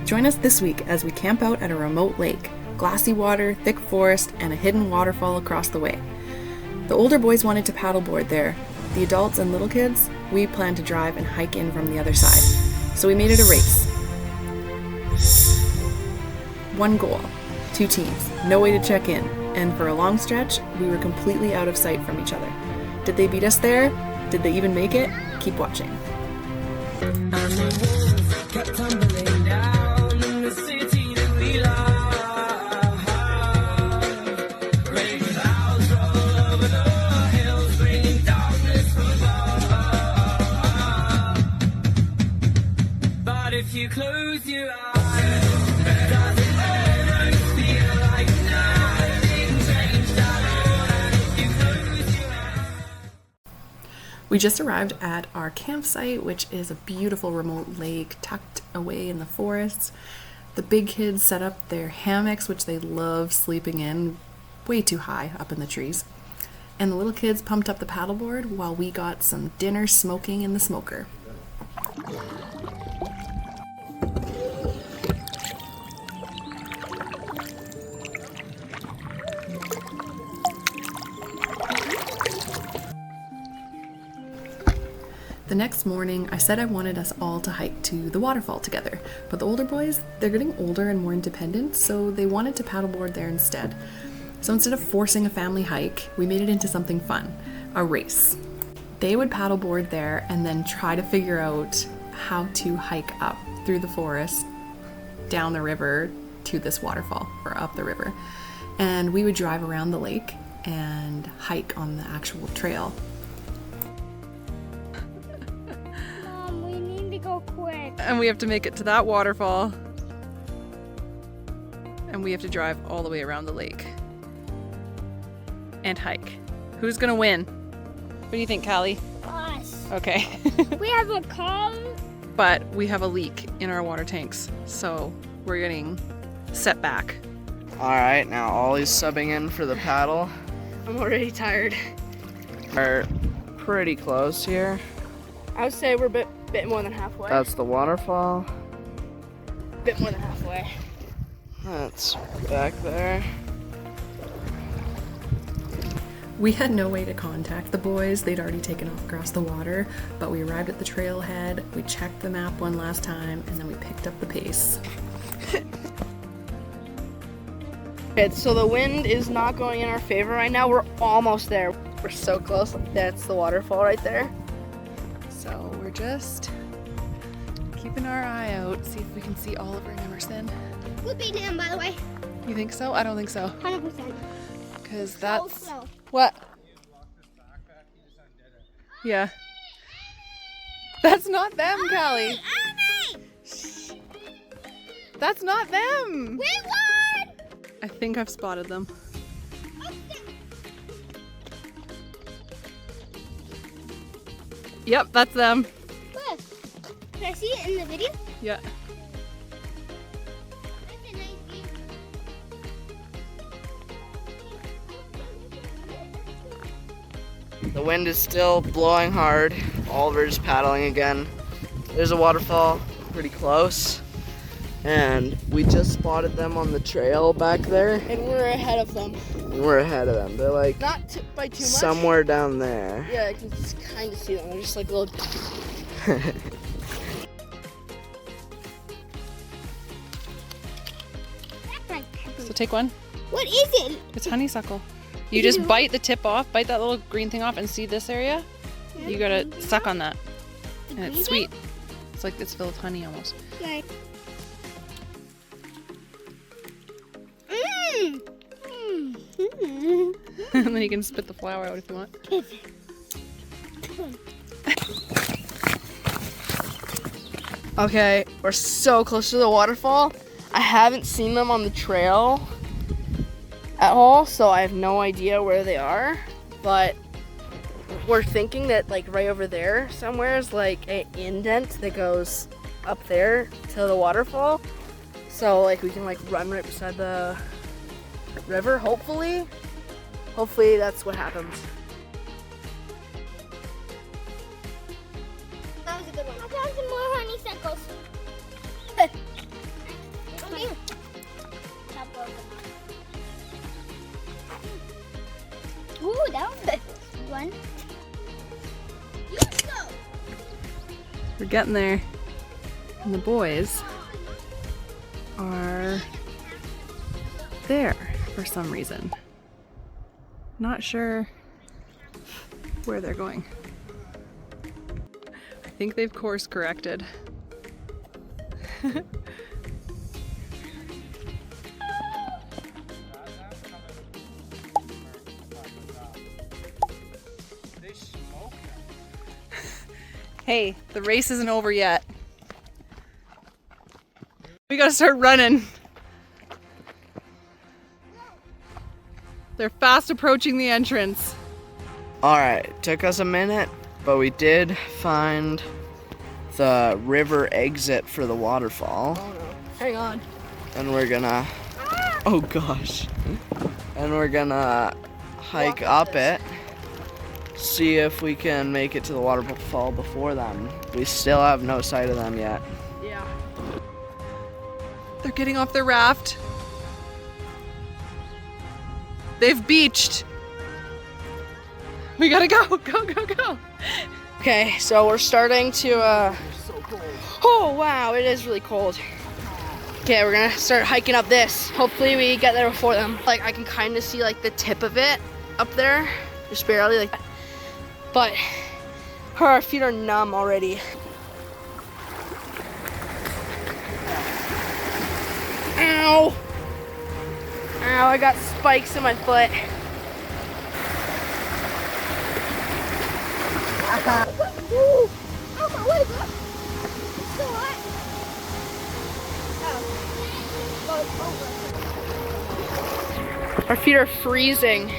Join us this week as we camp out at a remote lake, glassy water, thick forest, and a hidden waterfall across the way. The older boys wanted to paddleboard there. The adults and little kids, we planned to drive and hike in from the other side. So we made it a race. One goal, 2 teams, no way to check in, and for a long stretch, we were completely out of sight from each other. Did they beat us there? Did they even make it? Keep watching. If you close your eyes, does it almost feel like nothing changed at all? And if you close your eyes. We just arrived at our campsite, which is a beautiful remote lake tucked away in the forest. The big kids set up their hammocks, which they love sleeping in, way too high up in the trees. And the little kids pumped up the paddleboard while we got some dinner smoking in the smoker. The next morning, I said I wanted us all to hike to the waterfall together, but the older boys, they're getting older and more independent, so they wanted to paddleboard there instead. So instead of forcing a family hike, we made it into something fun, a race. They would paddleboard there and then try to figure out how to hike up through the forest, down the river to this waterfall, or up the river. And we would drive around the lake and hike on the actual trail. And we have to make it to that waterfall. And we have to drive all the way around the lake. And hike. Who's gonna win? What do you think, Callie? Us. Okay. We have a car. But we have a leak in our water tanks, so we're getting set back. Alright, now Ollie's subbing in for the paddle. I'm already tired. We're pretty close here. I would say we're a bit more than halfway. That's the waterfall. Bit more than halfway. That's back there. We had no way to contact the boys. They'd already taken off across the water, but we arrived at the trailhead, we checked the map one last time, and then we picked up the pace. Okay, so the wind is not going in our favor right now. We're almost there. We're so close. That's the waterfall right there. So we're just keeping our eye out, see if we can see Oliver and Emerson. We'll beat him, by the way. You think so? I don't think so. 100%. Because that's... So slow. What? Yeah. That's not them, Callie. That's not them. We won! I think I've spotted them. Yep, that's them. Look. Can I see it in the video? Yeah. That's a nice view. The wind is still blowing hard. Oliver's paddling again. There's a waterfall pretty close. And we just spotted them on the trail back there. And we're ahead of them. And we're ahead of them. They're like Not by too much. somewhere down there. Yeah, I can just kind of see them. They're just like little. So take one. What is it? It's honeysuckle. You just bite the tip off, bite that little green thing off, and see this area? You gotta suck on that. And it's sweet. It's like it's filled with honey almost. Okay. And then you can spit the flour out if you want. Okay, we're so close to the waterfall. I haven't seen them on the trail at all, so I have no idea where they are. But we're thinking that like right over there somewhere is like an indent that goes up there to the waterfall. So like we can like run right beside the river, hopefully. Hopefully that's what happens. That was a good one. I found some more honeysuckles. We're getting there. And the boys are there for some reason. Not sure where they're going. I think they've course corrected. Hey, the race isn't over yet. We gotta start running. They're fast approaching the entrance. Alright, took us a minute, but we did find the river exit for the waterfall. Oh no. Hang on. And we're gonna, oh gosh. And we're gonna hike up it, see if we can make it to the waterfall before them. We still have no sight of them yet. Yeah. They're getting off their raft. They've beached. We gotta go, go. Okay, so we're starting to, oh wow, it is really cold. Okay, we're gonna start hiking up this. Hopefully we get there before them. Like, I can kind of see like the tip of it up there, just barely like that. But our feet are numb already. Ow! Ow, I got spikes in my foot. Ooh. Oh my, what is that? It's so hot. Oh. Our feet are freezing.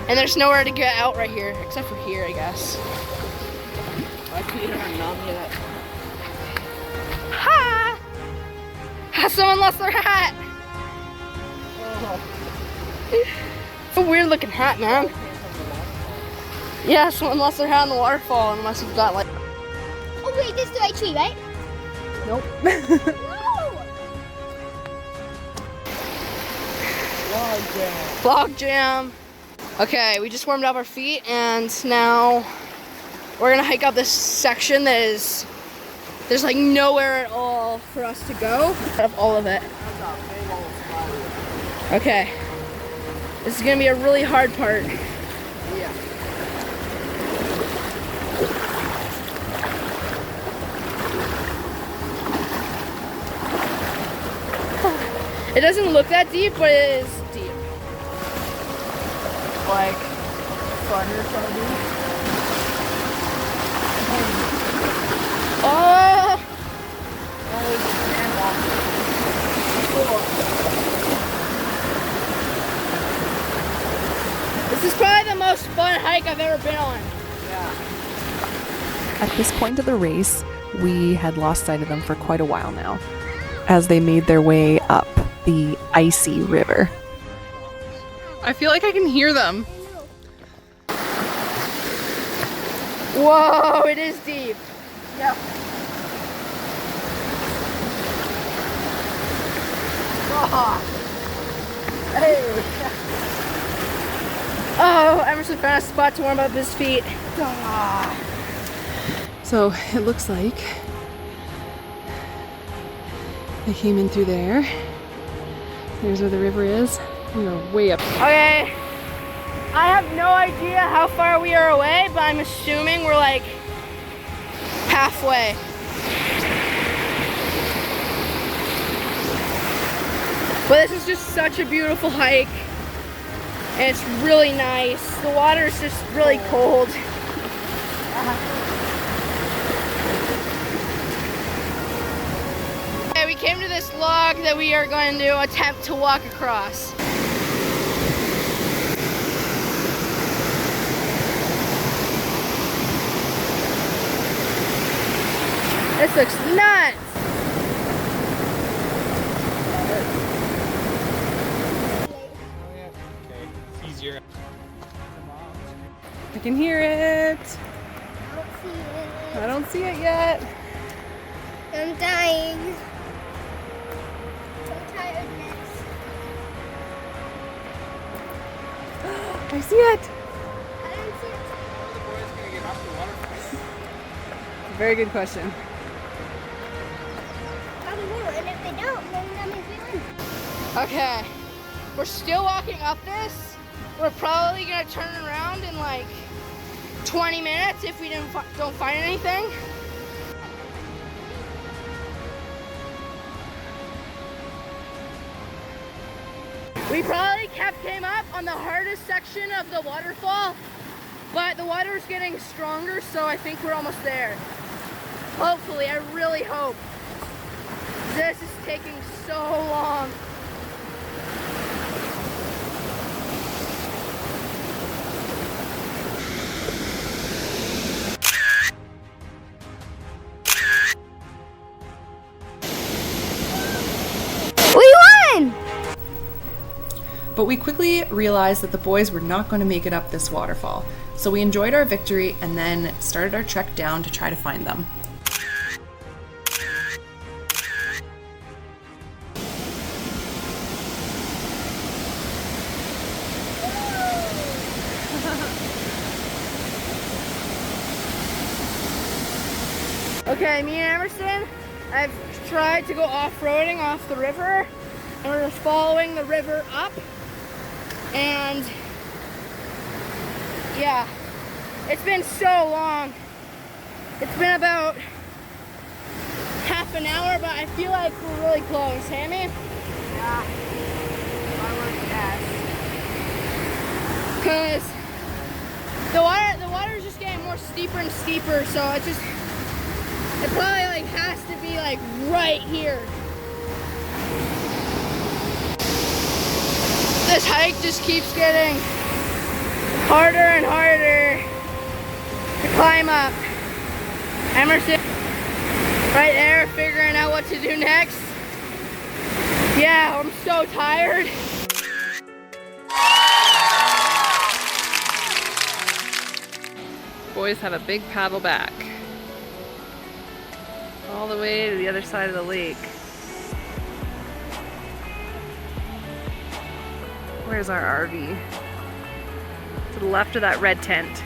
And there's nowhere to get out right here, except for here, I guess. My feet are numb yet. Ha! Someone lost their hat! It's a weird looking hat, man. Yeah, someone lost their hat in the waterfall and must have got like... Oh wait, this is the right tree, right? Nope. No! Log jam. Okay, we just warmed up our feet and now we're gonna hike up this section that is, there's like nowhere at all for us to go out of all of it. Okay, this is gonna be a really hard part. Yeah. It doesn't look that deep, but it is deep. Like, funner probably. Oh! This is probably the most fun hike I've ever been on. At this point of the race, we had lost sight of them for quite a while now, as they made their way up the icy river. I feel like I can hear them. Whoa, it is deep. Yep. Hey. Oh, Emerson found a spot to warm up his feet. So it looks like they came in through there. There's where the river is. We are way up. Okay, I have no idea how far we are away, but I'm assuming we're like halfway. But this is just such a beautiful hike, and it's really nice. The water is just really cold. Okay, we came to this log that we are going to attempt to walk across. This looks nuts! I can hear it. I don't see it. I don't see it yet. I'm dying. I'm tiredness. I see it. I don't see it. Very good question. Probably will, and if they don't, then that means we win. Okay, we're still walking up this. We're probably gonna turn around in like 20 minutes if we don't find anything. We probably came up on the hardest section of the waterfall, but the water is getting stronger, so I think we're almost there. Hopefully, I really hope. This is taking so long. We won! But we quickly realized that the boys were not going to make it up this waterfall. So we enjoyed our victory and then started our trek down to try to find them. Okay, me and Emerson, I've tried to go off-roading off the river, and we're just following the river up. And yeah, it's been so long. It's been about half an hour, but I feel like we're really close. Hammy? Yeah, I would guess. Because the water's just getting more steeper and steeper, so it probably like has to be like right here. This hike just keeps getting harder and harder to climb up. Emerson, right there, figuring out what to do next. Yeah, I'm so tired. Boys have a big paddle back all the way to the other side of the lake. Where's our RV? To the left of that red tent.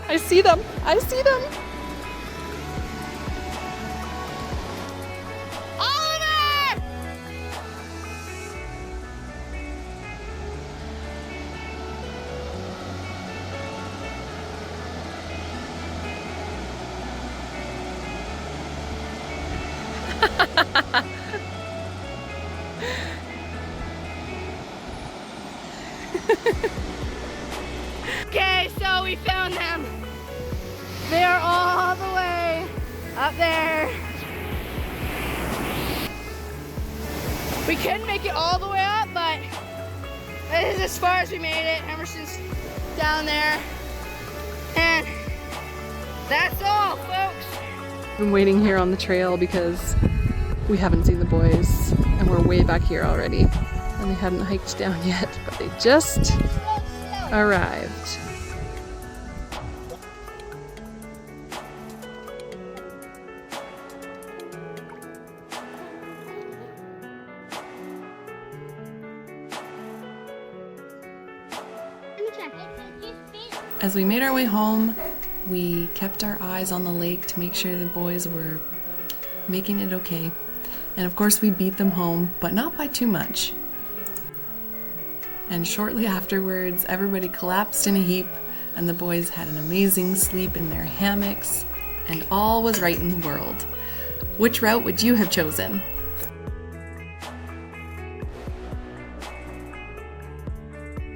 I see them! I see them! Okay, so we found them. They are all the way up there. We couldn't make it all the way up, but this is as far as we made it. Emerson's down there. And that's all, folks. I've been waiting here on the trail because we haven't seen the boys and we're way back here already. And they hadn't hiked down yet, but they just arrived. As we made our way home, we kept our eyes on the lake to make sure the boys were making it okay. And of course we beat them home, but not by too much. And shortly afterwards, everybody collapsed in a heap and the boys had an amazing sleep in their hammocks and all was right in the world. Which route would you have chosen?